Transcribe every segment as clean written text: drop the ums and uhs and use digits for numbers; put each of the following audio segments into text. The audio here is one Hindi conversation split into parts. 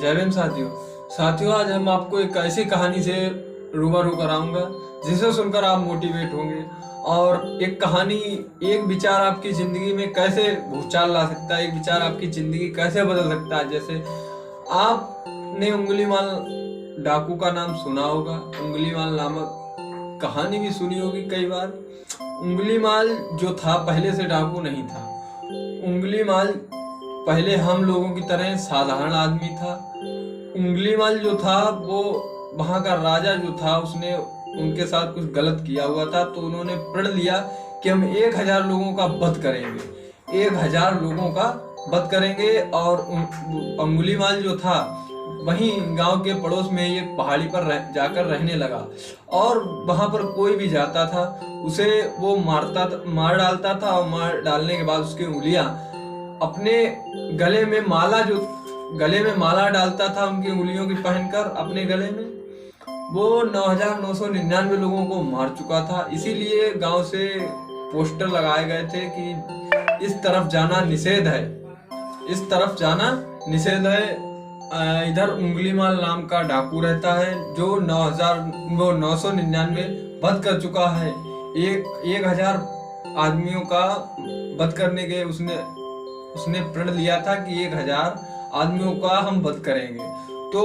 जय भीम साथियों। आज हम आपको एक ऐसी कहानी से रूबरू कराऊंगा जिसे सुनकर आप मोटिवेट होंगे। और एक कहानी, एक विचार आपकी जिंदगी में कैसे भूचाल ला सकता है, एक विचार आपकी जिंदगी कैसे बदल सकता है। जैसे आपने उंगलीमाल डाकू का नाम सुना होगा, उंगलीमाल नामक कहानी भी सुनी होगी कई बार। उंगलीमाल जो था पहले से डाकू नहीं था। उंगलीमाल पहले हम लोगों की तरह साधारण आदमी था। उंगलीमाल जो था वो वहां का राजा जो था, उसने उनके साथ कुछ गलत किया हुआ था, तो उन्होंने प्रण लिया कि हम 1000 लोगों का वध करेंगे, 1000 लोगों का वध करेंगे। और उंगलीमाल जो था वहीं गांव के पड़ोस में एक पहाड़ी पर जाकर रहने लगा। और वहां पर कोई भी जाता था उसे वो मार डालता था। और मार डालने के बाद उसकी उंगलियां अपने गले में माला डालता था, उनकी उंगलियों की पहनकर अपने गले में। वो 9999 लोगों को मार चुका था। इसीलिए गांव से पोस्टर लगाए गए थे कि इस तरफ जाना निषेध है, इस तरफ जाना निषेध है। इधर उंगलीमाल नाम का डाकू रहता है जो 999 वध कर चुका है। 1000 आदमियों का वध करने के उसने प्रण लिया था कि 1000 आदमियों का हम वध करेंगे। तो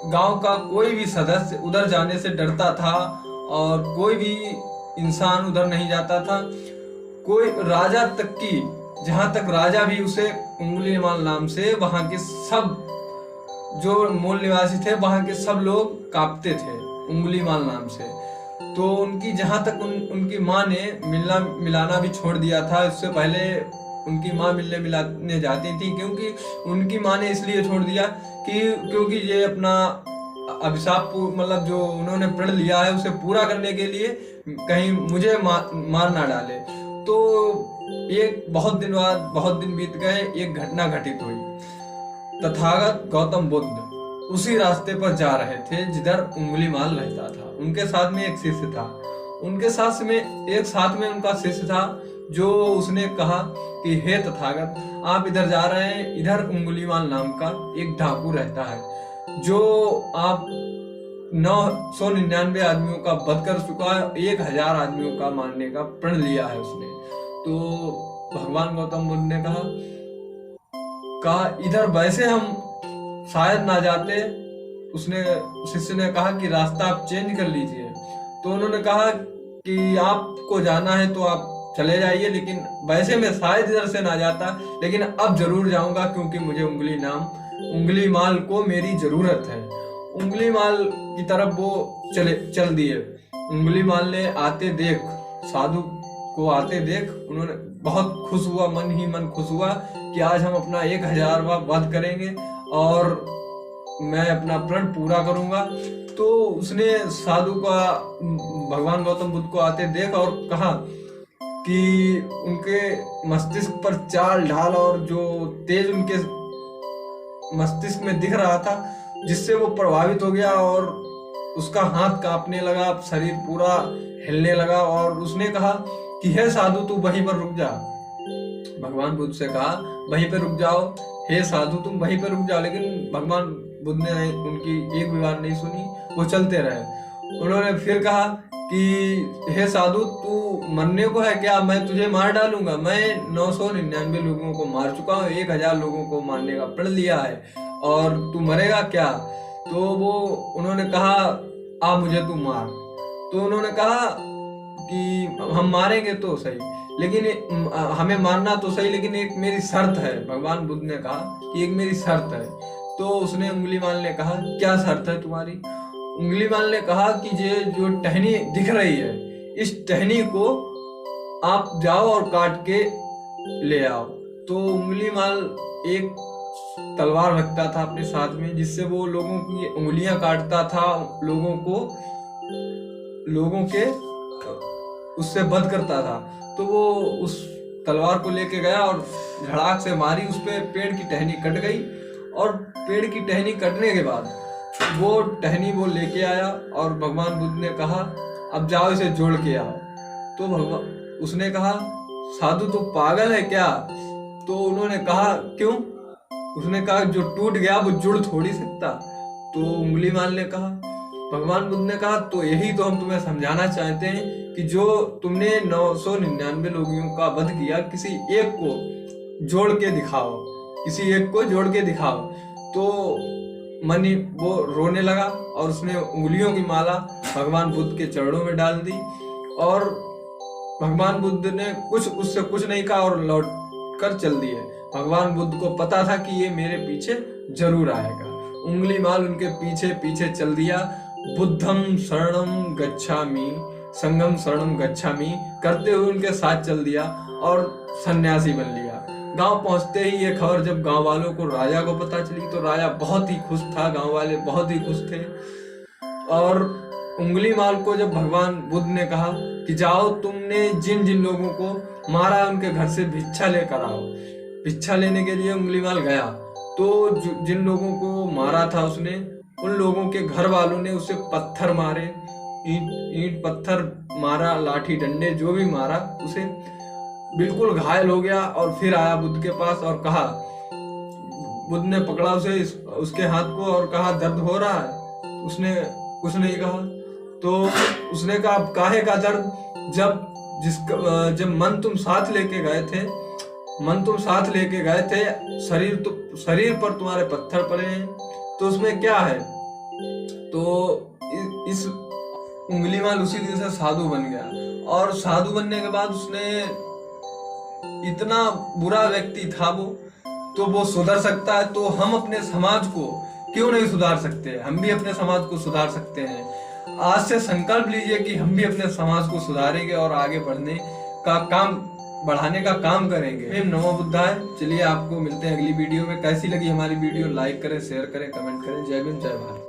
गांव का कोई भी सदस्य उधर जाने से डरता था और कोई भी इंसान उधर नहीं जाता था। कोई राजा तक की, जहां तक राजा भी उसे उंगलीमाल नाम से, वहां के सब जो मूल निवासी थे वहां के सब लोग कांपते थे उंगलीमाल नाम से। तो उनकी जहां तक उनकी माँ ने मिलना मिलाना भी छोड़ दिया था। इससे पहले उनकी माँ मिलने मिलाने जाती थी, क्योंकि उनकी माँ ने इसलिए छोड़ दिया क्योंकि ये अपना अभिशाप, मतलब जो उन्होंने प्रण लिया है उसे पूरा करने के लिए कहीं मुझे मार ना डाले। तो एक बहुत दिन बीत गए, एक घटना घटित हुई। तथागत गौतम बुद्ध उसी रास्ते पर जा रहे थे जिधर उंगलीमाल रहता था। उनके साथ में एक शिष्य था, उनका शिष्य था जो उसने कहा कि हे तथागत, आप इधर जा रहे हैं, इधर उंगलीमाल नाम का एक डाकू रहता है जो आप 999 आदमियों का वध कर चुका है, 1000 आदमियों का मारने का प्रण लिया है उसने। तो भगवान गौतम बुद्ध ने कहा इधर वैसे हम शायद ना जाते। शिष्य ने कहा कि रास्ता आप चेंज कर लीजिए। तो उन्होंने कहा कि आपको जाना है तो आप चले जाइए, लेकिन वैसे मैं शायद इधर से ना जाता, लेकिन अब जरूर जाऊंगा क्योंकि मुझे उंगलीमाल को मेरी जरूरत है। उंगलीमाल की तरफ वो चल दिए। उंगलीमाल ने साधु को आते देख उन्होंने बहुत खुश हुआ, मन ही मन खुश हुआ कि आज हम अपना 1000वां वध करेंगे और मैं अपना प्रण पूरा करूंगा। तो उसने साधु का भगवान गौतम बुद्ध को आते देख और कहा कि उनके मस्तिष्क पर चाल ढाल और जो तेज उनके मस्तिष्क में दिख रहा था, जिससे वो प्रभावित हो गया और उसका हाथ कांपने लगा, शरीर पूरा हिलने लगा। और उसने कहा कि हे साधु, तू वहीं पर रुक जा। भगवान बुद्ध से कहा वहीं पर रुक जाओ, हे साधु तुम वहीं पर रुक जाओ। लेकिन भगवान बुद्ध ने उनकी एक भी बात नहीं सुनी, वो चलते रहे। उन्होंने फिर कहा कि हे साधु, तू मरने को है क्या? मैं तुझे मार डालूंगा। मैं 999 लोगों को मार चुका हूँ, 1000 लोगों को मारने का प्रण लिया है, और तू मरेगा क्या? तो उन्होंने कहा आ मुझे तू मार। तो उन्होंने कहा कि हम मारेंगे तो सही, लेकिन हमें मारना तो सही, लेकिन एक मेरी शर्त है। भगवान बुद्ध ने कहा कि एक मेरी शर्त है। तो उसने उंगलीमाल ने कहा क्या शर्त है तुम्हारी? उंगलीमाल ने कहा कि ये जो टहनी दिख रही है, इस टहनी को आप जाओ और काट के ले आओ। तो उंगलीमाल एक तलवार रखता था अपने साथ में, जिससे वो लोगों की उंगलियां काटता था, लोगों के उससे वध करता था। तो वो उस तलवार को लेके गया और झड़ाक से मारी, उस पे पेड़ की टहनी कट गई। और पेड़ की टहनी कटने के बाद वो टहनी वो लेके आया और भगवान बुद्ध ने कहा अब जाओ इसे जोड़ के आओ। तो उसने कहा साधु तो पागल है क्या? तो उन्होंने कहा क्यों? उसने कहा जो टूट गया वो जुड़ थोड़ी सकता। तो उंगलीमाल ने कहा, भगवान बुद्ध ने कहा तो यही तो हम तुम्हें समझाना चाहते हैं कि जो तुमने 999 लोगों का वध किया, किसी एक को जोड़ के दिखाओ, किसी एक को जोड़ के दिखाओ। तो मनी वो रोने लगा और उसने उंगलियों की माला भगवान बुद्ध के चरणों में डाल दी और भगवान बुद्ध ने उससे कुछ नहीं कहा और लौट कर चल दिए। भगवान बुद्ध को पता था कि ये मेरे पीछे जरूर आएगा। उंगली माल उनके पीछे पीछे चल दिया। बुद्धम शरणम गच्छामि, संगम शरणम गच्छामि करते हुए उनके साथ चल दिया और सन्यासी बन लिया। गांव पहुंचते ही ये खबर जब गांव वालों को, राजा को पता चली तो राजा बहुत ही खुश था, गांव वाले बहुत ही खुश थे। और उंगली माल को जब भगवान बुद्ध ने कहा कि जाओ, तुमने जिन जिन लोगों को मारा उनके घर से भिक्षा लेकर आओ। भिक्षा लेने के लिए उंगली माल गया तो जिन लोगों को मारा था उसने, उन लोगों के घर वालों ने उसे पत्थर मारे, ईंट पत्थर मारा, लाठी डंडे जो भी मारा, उसे बिल्कुल घायल हो गया। और फिर आया बुद्ध के पास और कहा, बुद्ध ने पकड़ा उसे, उसके हाथ को और कहा दर्द हो रहा है? उसने कुछ नहीं कहा। तो उसने कहा काहे का दर्द? जब मन तुम साथ लेके गए थे, शरीर पर तुम्हारे पत्थर पड़े हैं, तो उसमें क्या है? तो इस उंगलीमाल उसी दिन से साधु बन गया। और साधु बनने के बाद उसने, इतना बुरा व्यक्ति था वो, तो वो सुधर सकता है, तो हम अपने समाज को क्यों नहीं सुधार सकते? हम भी अपने समाज को सुधार सकते हैं। आज से संकल्प लीजिए कि हम भी अपने समाज को सुधारेंगे और आगे बढ़ाने का काम करेंगे। नमो बुद्धाय। चलिए आपको मिलते हैं अगली वीडियो में। कैसी लगी हमारी वीडियो? लाइक करें, शेयर करें, कमेंट करें। जय भीम, जय भारत।